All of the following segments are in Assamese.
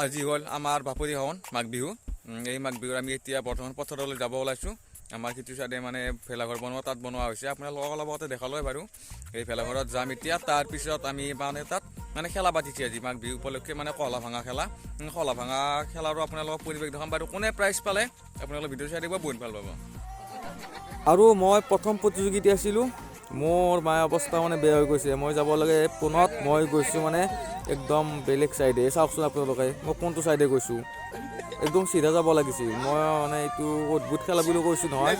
আজি হ'ল আমাৰ বাপৰি হন মাঘ বিহু এই মাঘ বিহুৰ আমি এতিয়া বৰ্তমান পথাৰলৈ যাব ওলাইছোঁ আমাৰ সিটো চাইডে মানে ভেলাঘৰ বনোৱা তাত বনোৱা হৈছে আপোনালোকক অলপ আগতে দেখালোৱে বাৰু এই ভেলাঘৰত যাম এতিয়া তাৰপিছত আমি মানে তাত মানে খেলা পাতিছে আজি মাঘ বিহু উপলক্ষে মানে কলা ভাঙা খেলাৰো আপোনালোকক পৰিৱেশ দেখাম বাৰু কোনে প্ৰাইজ পালে আপোনালোকে ভিডিঅ' চাই দিব বহুত ভাল পাব আৰু মই প্ৰথম প্ৰতিযোগিতা আছিলোঁ মোৰ মায়ে অৱস্থা মানে বেয়া হৈ গৈছে মই যাব লাগে পোনত মই গৈছোঁ মানে একদম বেলেগ চাইডে চাওকচোন আপোনালোকে মই কোনটো চাইডে গৈছোঁ একদম চিধা যাব লাগিছিল মই মানে এইটো অদ্ভুত খেলা বুলি কৈছোঁ নহয়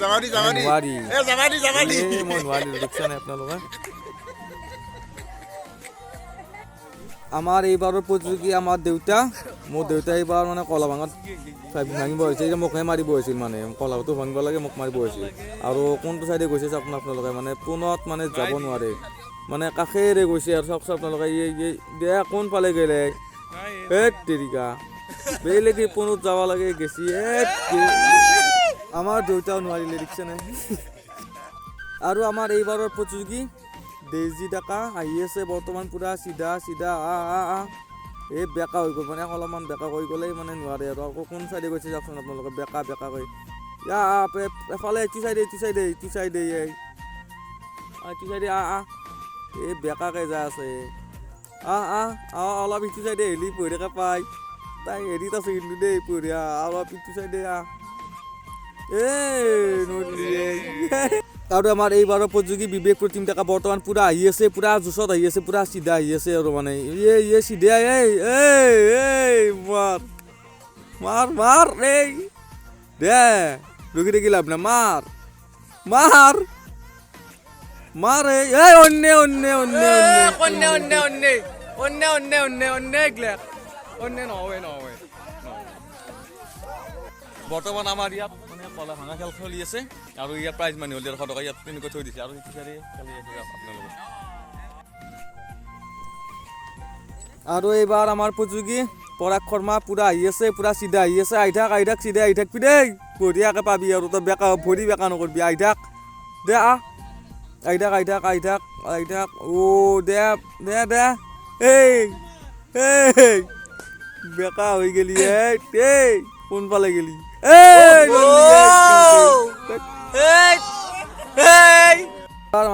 মই নোৱাৰিলোঁ দেখিছা নাই আপোনালোকে আমাৰ এইবাৰৰ প্ৰতিযোগী আমাৰ দেউতা মোৰ দেউতা এইবাৰ মানে কলা ভাঙত ভাঙিব হৈছে এতিয়া মোকহে মাৰিব হৈছিল মানে কলাটো ভাঙিব লাগে মোক মাৰিব হৈছিল আৰু কোনটো চাইডে গৈছে আপোনালোকে মানে পোনত মানে যাব নোৱাৰে মানে কাষেৰে গৈছে আৰু চাওকচোন আপোনালোকে দেয়া কোনফালে গ'লে তেৰিকা বেলেগে পোনত যাব লাগে গেছি আমাৰ দেউতাও নোৱাৰিলে দেখিছে নাই আৰু আমাৰ এইবাৰৰ প্ৰতিযোগী দেজি ডেকা আহি আছে বৰ্তমান পুৰা চিধা এই বেকা হৈ গ'ল মানে অলপমান বেকা হৈ গ'লেই মানে নোৱাৰে আৰু আকৌ কোন চাইডে গৈছে চাওকচোন আপোনালোকে বেকা কৈ এফালে ইটো চাইডে এই বেকাকে যা আছে অলপ ইটো চাইডে হেলি পঢ়িয়াকে পাই তাই হেৰিত আছে কিন্তু দেই পঢ়িয়া অলপ ইটো চাইডে আৰু আমাৰ এইবাৰৰ প্ৰতিযোগী বিবেক প্ৰতিম ডেকা বৰ্তমান পুৰা আহি আছে পুৰা জোচত আহি আছে পুৰা চিধা আহি আছে আৰু মানে চিধা মাৰ এই দে ৰখি থাকি লাভ নাই মাৰ এই অন্য নহয় বৰ্তমান আমাৰ ইয়াত মানে কলা ভাঙা খেল চলি আছে আৰু ইয়াত প্ৰাইজ মানি হ'ল 150 টকা ইয়াত তেনেকৈ থৈ দিছে আৰু সেইটো চাইডে খেলি আছে আপোনালোকে আৰু এইবাৰ আমাৰ প্ৰতিযোগী পৰাগ শৰ্মা পুৰা আহি আছে পুৰা চিধা আহি আছে আহি থাক চিধা আহি থাকবি দেই বঢ়িয়াকৈ পাবি আৰু তই বেকা ভৰি বেকা নকৰবি আহি থাক দে আহি থাক দে এই বেকা হৈ গেলি এই কোনফালে গেলি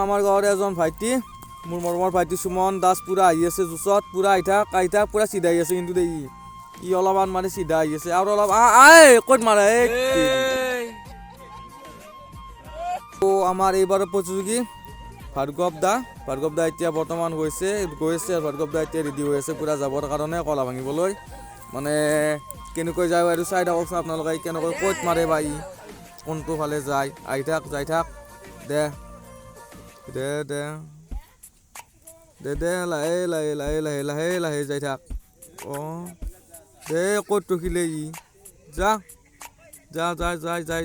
আমাৰ গাঁৱৰ এজন ভাইটি মোৰ মৰমৰ ভাইটি সুমন দাস পুৰা আহি আছে জোচত পুৰা আহি থাক পুৰা চিধা আহি আছে কিন্তু দেই ই অলপমান মানে চিধা আহি আছে আৰু অলপ ক'ত মাৰে আমাৰ এইবাৰৰ প্ৰতিযোগী ভাৰ্গৱ দা এতিয়া বৰ্তমান গৈ আছে ভাৰ্গৱ দা এতিয়া ৰেডি হৈ আছে পুৰা যাবৰ কাৰণে কলা ভাঙিবলৈ মানে কেনেকৈ যায় আৰু চাই থাককচোন আপোনালোকে কেনেকৈ ক'ত মাৰে বা ই কোনটো ফালে যায় আহি থাক যাই থাক দে লাহে যাই থাক দে ক'ত ৰখিলে ই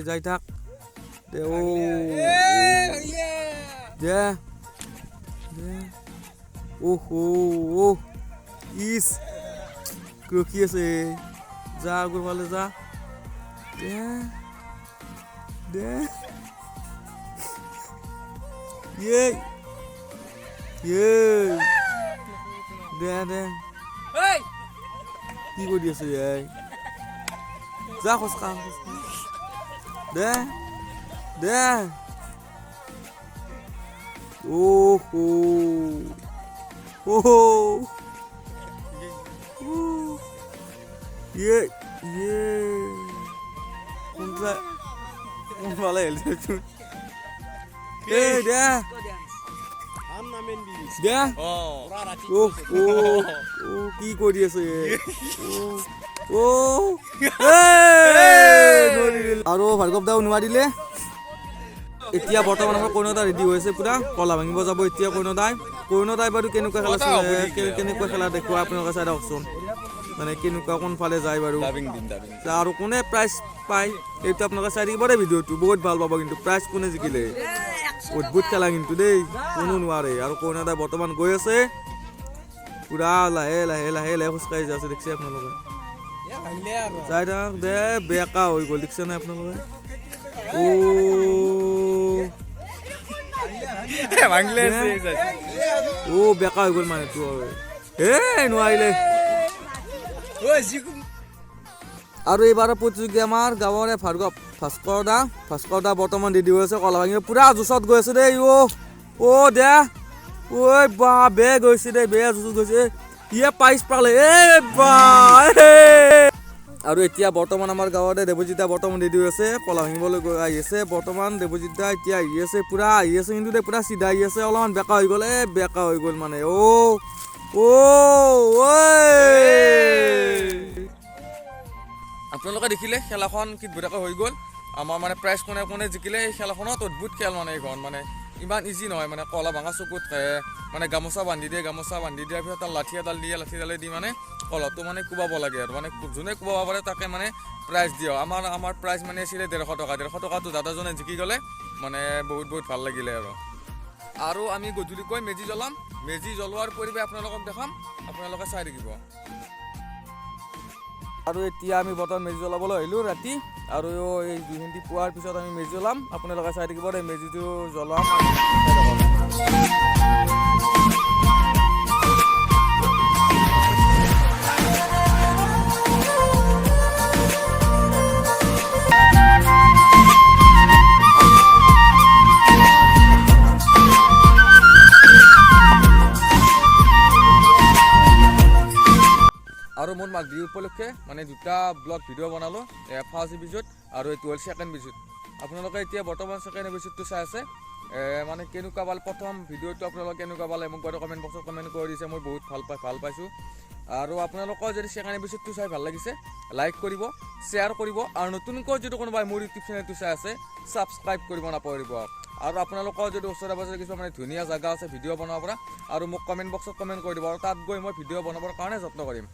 যাই থাক দে ইছ ৰখি আছে যা আগৰ ফালে যা দে কি কৰি আছে যা খোজকা দে কোনফালে হেলিছে কি কৰি আছে আৰু ভাৰ্গৱ দাও নোৱাৰিলে এতিয়া বৰ্তমান আমাৰ কইনদা ৰেডি হৈ আছে পুৰা কলা ভাঙিব যাব এতিয়া কইনদাই বাৰু কেনেকুৱা খেলা দেখুৱা আপোনালোকে চাই থাককচোন মানে কেনেকুৱা কোনফালে যায় বাৰু আৰু কোনে প্ৰাইজ পায় এইটো আপোনালোকে চাই থাকিব দেই ভিডিঅ'টো বহুত ভাল পাব কিন্তু প্ৰাইজ কোনে জিকিলে অদ্ভুত খেলা কিন্তু দেই কোনো নোৱাৰে আৰু কইনদাই বৰ্তমান গৈ আছে পুৰা লাহে খোজকাঢ়ি যাই আছে দেখিছে আপোনালোকে যাই থাক দে বেকা হৈ গ'ল দেখিছে নাই আপোনালোকে বেকা হৈ গ'ল মানে নোৱাৰিলে আৰু এইবাৰৰ প্ৰতিযোগী আমাৰ গাঁৱৰে ভাস্কৰ দা বৰ্তমান ৰেডি হৈ আছে কলা ভাঙি পুৰা জোচত গৈ আছে দেই দে ঐ বা বেয়া গৈছে দেই বেয়া জোচত গৈছে ইয়ে প্ৰাইজ পালে আৰু এতিয়া বৰ্তমান আমাৰ গাঁৱতে দেৱজিৎ দা বৰ্তমান ৰেডি হৈ আছে কলা ভাঙিবলৈ আহি আছে বৰ্তমান দেৱজিৎ দা এতিয়া আহি আছে পুৰা আহি আছে কিন্তু দেই পুৰা চিধা আহি আছে অলপমান বেকা হৈ গ'ল বেকা হৈ গ'ল মানে আপোনালোকে দেখিলে খেলাখন কি ধুনীয়াকৈ হৈ গ'ল আমাৰ মানে প্ৰাইজ কোনে কোনে জিকিলে এই খেলাখনত অদ্ভুত খেল মানে এইখন মানে ইমান ইজি নহয় মানে কলা ভাঙা চকুত মানে গামোচা বান্ধি দিয়াৰ পিছত তাৰ লাঠি এডালে দি মানে কলাটো মানে কোবাব লাগে আৰু মানে যোনে কোবাব পাৰে তাকে মানে প্ৰাইজ দিয়ে আমাৰ প্ৰাইজ মানে আছিলে 150 টকাটো দাদাজনে জিকি গ'লে মানে বহুত ভাল লাগিলে আৰু আমি গধূলিকৈ মেজি জ্বলাম মেজি জ্বলোৱাৰ পৰিৱেশ আপোনালোকক দেখাম আপোনালোকে চাই থাকিব আৰু এতিয়া আমি বৰ্তমান মেজি জ্বলাবলৈ আহিলোঁ ৰাতি আৰু এই 2 পোৱাৰ পিছত আমি মেজি জ্বলাম আপোনালোকে চাই থাকিব এই মেজিটো জ্বলাম আৰু মোৰ মাঘ বিহু উপলক্ষে মানে 2টা ব্লগ ভিডিঅ' বনালোঁ ফাৰ্ষ্ট এপিছ'ড আৰু এইটো হ'ল ছেকেণ্ড এপিছ'ড আপোনালোকে এতিয়া বৰ্তমান ছেকেণ্ড এপিছ'ডটো চাই আছে মানে কেনেকুৱা পালে প্ৰথম ভিডিঅ'টো আপোনালোকে কেনেকুৱা পালে মোক বাৰু কমেণ্ট বক্সত কমেণ্ট কৰি দিছে মই বহুত ভাল পাইছোঁ আৰু আপোনালোকৰ যদি ছেকেণ্ড এপিছ'ডটো চাই ভাল লাগিছে লাইক কৰিব শ্বেয়াৰ কৰিব আৰু নতুনকৈ যদি কোনোবাই মোৰ ইউটিউব চেনেলটো চাই আছে ছাবস্ক্ৰাইব কৰিব নাপাহৰিব আৰু আপোনালোকৰ যদি ওচৰে পাজৰে কিছুমান মানে ধুনীয়া জেগা আছে ভিডিঅ' বনাব পৰা আৰু মোক কমেণ্ট বক্সত কমেণ্ট কৰি দিব আৰু তাত গৈ মই ভিডিঅ' বনাবৰ কাৰণে যত্ন কৰিম